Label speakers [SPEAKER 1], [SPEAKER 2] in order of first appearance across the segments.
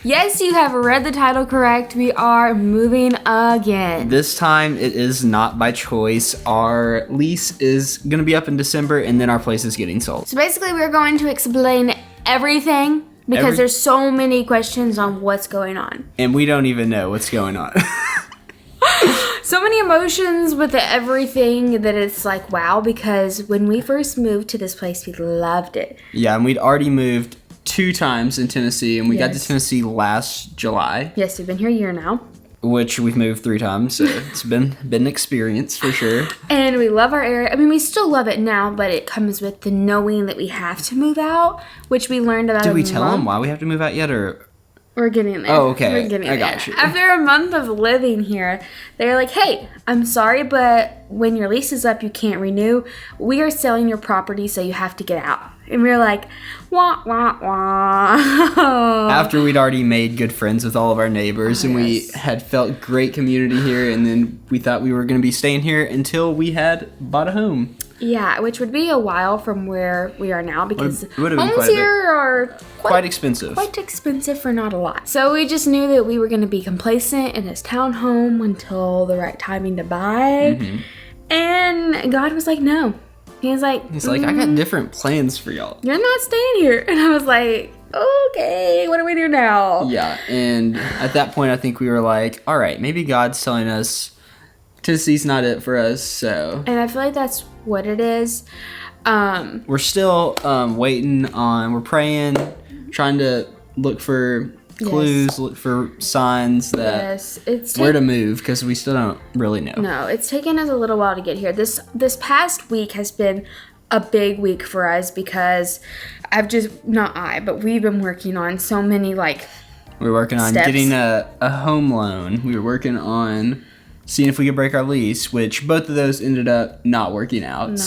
[SPEAKER 1] Yes, you have read the title correct. We are moving again.
[SPEAKER 2] This time it is not by choice. Our lease is going to be up in December and then our place is getting sold.
[SPEAKER 1] So basically we're going to explain everything because there's so many questions on what's going on.
[SPEAKER 2] And we don't even know what's going on.
[SPEAKER 1] So many emotions with everything that it's like, wow, because when we first moved to this place, we loved it.
[SPEAKER 2] Yeah, and we'd already moved 2 times in Tennessee, and we got to Tennessee last July.
[SPEAKER 1] Yes, we've been here a year now.
[SPEAKER 2] Which we've moved 3 times, so it's been an experience for sure.
[SPEAKER 1] And we love our area. I mean, we still love it now, but it comes with the knowing that we have to move out, which we learned about.
[SPEAKER 2] Did we tell them why we have to move out yet, or?
[SPEAKER 1] We're getting there.
[SPEAKER 2] Oh, okay.
[SPEAKER 1] We're getting
[SPEAKER 2] I
[SPEAKER 1] there.
[SPEAKER 2] got you.
[SPEAKER 1] After a month of living here, they're like, hey, I'm sorry, but when your lease is up, you can't renew. We are selling your property, so you have to get out. And we were like, wah, wah, wah.
[SPEAKER 2] After we'd already made good friends with all of our neighbors, and we had felt great community here, and then we thought we were going to be staying here until we had bought a home.
[SPEAKER 1] Yeah, which would be a while from where we are now because
[SPEAKER 2] homes
[SPEAKER 1] here are
[SPEAKER 2] quite expensive.
[SPEAKER 1] Quite expensive for not a lot. So we just knew that we were going to be complacent in this townhome until the right timing to buy. Mm-hmm. And God was like, no. He's like,
[SPEAKER 2] I got different plans for y'all.
[SPEAKER 1] You're not staying here. And I was like, okay, what do we do now?
[SPEAKER 2] Yeah, and at that point, I think we were like, all right, maybe God's telling us Tennessee's not it for us, so.
[SPEAKER 1] And I feel like that's what it is.
[SPEAKER 2] We're still waiting on, we're praying, trying to look for clues, look for signs that where to move, because we still don't really know.
[SPEAKER 1] No, it's taken us a little while to get here. This past week has been a big week for us because but we've been working on so many
[SPEAKER 2] we're working on getting a home loan. We were working on seeing if we could break our lease, which both of those ended up not working out.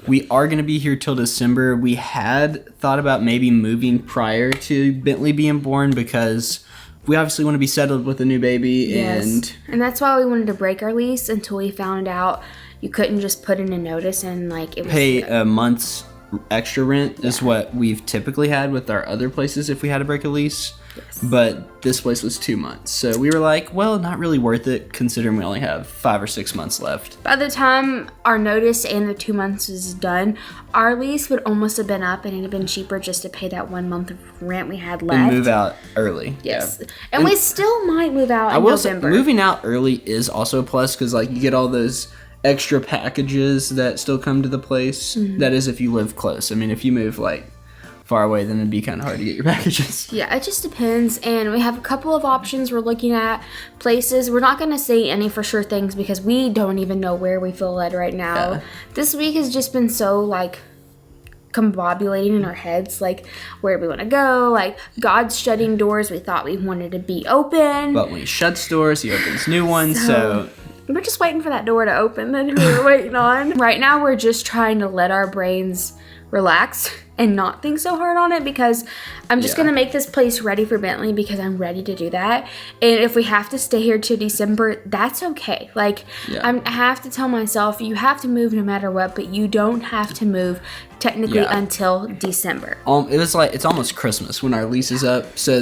[SPEAKER 2] We are going to be here till December. We had thought about maybe moving prior to Bentley being born because we obviously want to be settled with a new baby.
[SPEAKER 1] Yes. And that's why we wanted to break our lease until we found out you couldn't just put in a notice and it was
[SPEAKER 2] pay a month's extra rent is what we've typically had with our other places if we had to break a lease.
[SPEAKER 1] Yes.
[SPEAKER 2] But this place was 2 months. So we were like, well, not really worth it considering we only have 5 or 6 months left.
[SPEAKER 1] By the time our notice and the 2 months is done, our lease would almost have been up and it'd have been cheaper just to pay that 1 month of rent we had left.
[SPEAKER 2] And move out early.
[SPEAKER 1] Yes. Yeah. And we still might move out in November.
[SPEAKER 2] Say, moving out early is also a plus because you get all those extra packages that still come to the place. Mm-hmm. That is if you live close. I mean, if you move far away, then it'd be kind of hard to get your packages.
[SPEAKER 1] Yeah, it just depends, and we have a couple of options we're looking at, places. We're not going to say any for sure things because we don't even know where we feel led right now. Yeah. This week has just been so combobulating in our heads, where do we want to go, God's shutting doors we thought we wanted to be open,
[SPEAKER 2] but when he shuts doors he opens new ones, so
[SPEAKER 1] we're just waiting for that door to open that we were waiting on. Right now we're just trying to let our brains relax and not think so hard on it because I'm just going to make this place ready for Bentley because I'm ready to do that. And if we have to stay here till December, that's okay. I have to tell myself you have to move no matter what, but you don't have to move technically until December.
[SPEAKER 2] It's almost Christmas when our lease is up. So,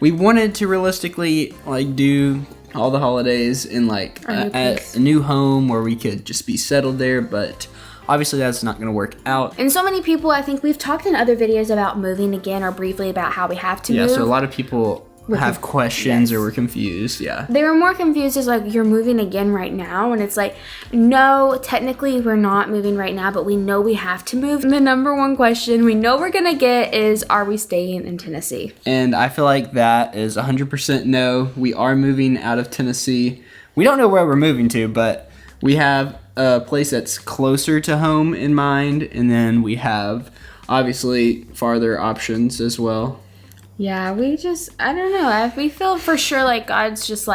[SPEAKER 2] we wanted to realistically do all the holidays in a new home where we could just be settled there, but obviously that's not going to work out.
[SPEAKER 1] And so many people, I think we've talked in other videos about moving again or briefly about how we have to move.
[SPEAKER 2] Yeah, so a lot of people have questions or were confused. Yeah.
[SPEAKER 1] They were more confused as you're moving again right now, and it's no, technically we're not moving right now, but we know we have to move. And the number one question we know we're going to get is, are we staying in Tennessee?
[SPEAKER 2] And I feel like that is 100% no. We are moving out of Tennessee. We don't know where we're moving to, but we have a place that's closer to home in mind, and then we have obviously farther options as well.
[SPEAKER 1] Yeah, I don't know. We feel for sure God's just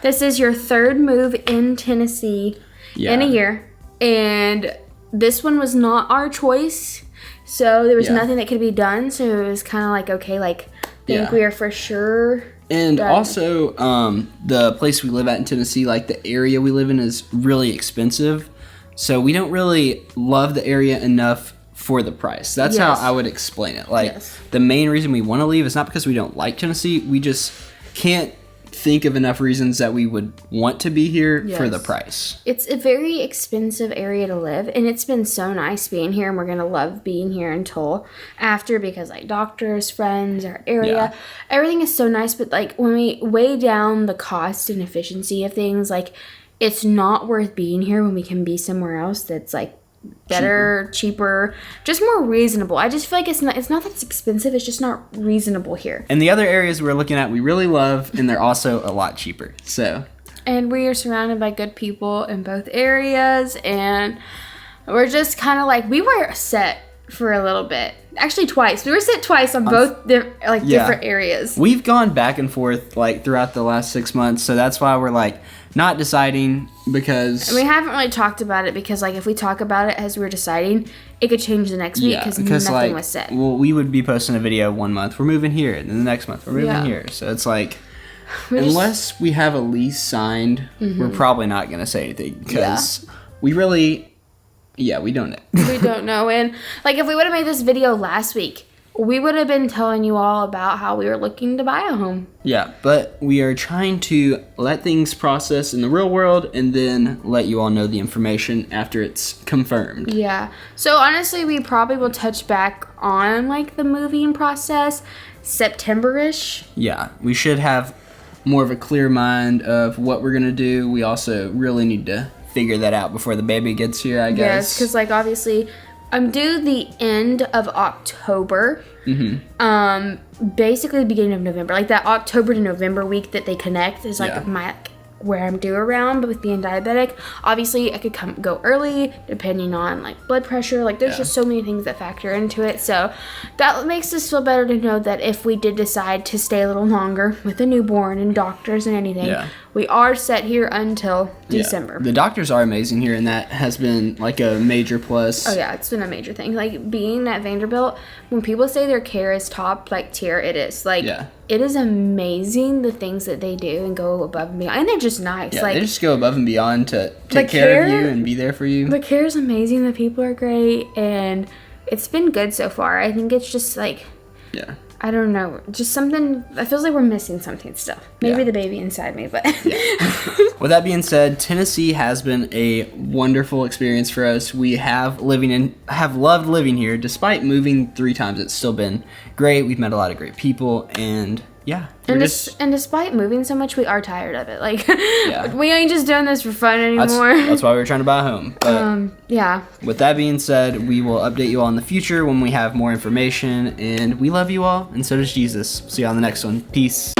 [SPEAKER 1] this is your third move in Tennessee in a year, and this one was not our choice, so there was nothing that could be done, so it was kind of okay, think we are for sure.
[SPEAKER 2] And also, the place we live at in Tennessee, the area we live in is really expensive. So we don't really love the area enough for the price. That's how I would explain it. Like, the main reason we want to leave is not because we don't like Tennessee. We just can't think of enough reasons that we would want to be here for the price.
[SPEAKER 1] It's a very expensive area to live, and it's been so nice being here, and we're going to love being here until after, because like doctors, friends, our area, everything is so nice. But like when we weigh down the cost and efficiency of things, like it's not worth being here when we can be somewhere else that's like better, cheaper, just more reasonable. I just feel like it's not that it's expensive, it's just not reasonable here.
[SPEAKER 2] And the other areas we're looking at we really love, and they're also a lot cheaper. So,
[SPEAKER 1] and we are surrounded by good people in both areas, and we're just kind of like, we were set for a little bit. Actually twice. We were set twice on both different areas.
[SPEAKER 2] We've gone back and forth like throughout the last 6 months, so that's why we're like not deciding, because
[SPEAKER 1] we haven't really talked about it, because like if we talk about it as we're deciding, it could change the next week because nothing was set.
[SPEAKER 2] Well, we would be posting a video 1 month, we're moving here, and then the next month we're moving here. So it's like, unless we have a lease signed, we're probably not going to say anything, because we really, we don't know.
[SPEAKER 1] We don't know. And like if we would have made this video last week, we would have been telling you all about how we were looking to buy a home. Yeah,
[SPEAKER 2] but we are trying to let things process in the real world and then let you all know the information after it's confirmed.
[SPEAKER 1] Yeah. So honestly, we probably will touch back on like the moving process September-ish.
[SPEAKER 2] Yeah, we should have more of a clear mind of what we're going to do. We also really need to figure that out before the baby gets here, I guess.
[SPEAKER 1] Yes, because like obviously I'm due the end of October. Basically the beginning of November. Like that October to November week that they connect is like where I'm due around. But with being diabetic, obviously I could go early depending on like blood pressure. Like there's just so many things that factor into it. So that makes us feel better to know that if we did decide to stay a little longer with a newborn and doctors and anything, we are set here until December.
[SPEAKER 2] The doctors are amazing here, and that has been like a major plus.
[SPEAKER 1] Oh yeah, it's been a major thing. Like being at Vanderbilt, when people say their care is top like tier, it is. Like it is amazing the things that they do and go above and beyond. And they're just nice.
[SPEAKER 2] Yeah,
[SPEAKER 1] like
[SPEAKER 2] they just go above and beyond to take care of you and be there for you.
[SPEAKER 1] The care is amazing. The people are great, and it's been good so far. I think it's just like I don't know, just something. It feels like we're missing something still. Maybe the baby inside me, but.
[SPEAKER 2] With that being said, Tennessee has been a wonderful experience for us. We have loved living here, despite moving 3 times. It's still been great. We've met a lot of great people, and
[SPEAKER 1] and despite moving so much, we are tired of it. Like, we ain't just doing this for fun anymore.
[SPEAKER 2] That's why we were trying to buy a home. But with that being said, we will update you all in the future when we have more information. And we love you all, and so does Jesus. See you on the next one. Peace.